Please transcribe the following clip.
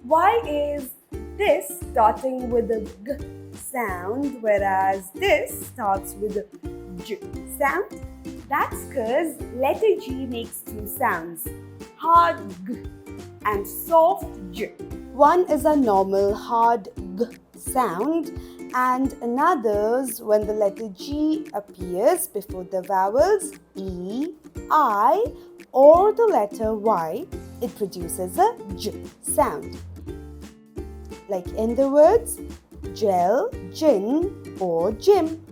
Why is this starting with a G sound whereas this starts with a J sound? That's because letter G makes two sounds, hard G and soft J. One is a normal hard G sound and another's when the letter G appears before the vowels E, I or the letter Y, it produces a J sound. Like in the words gel, gin or gym.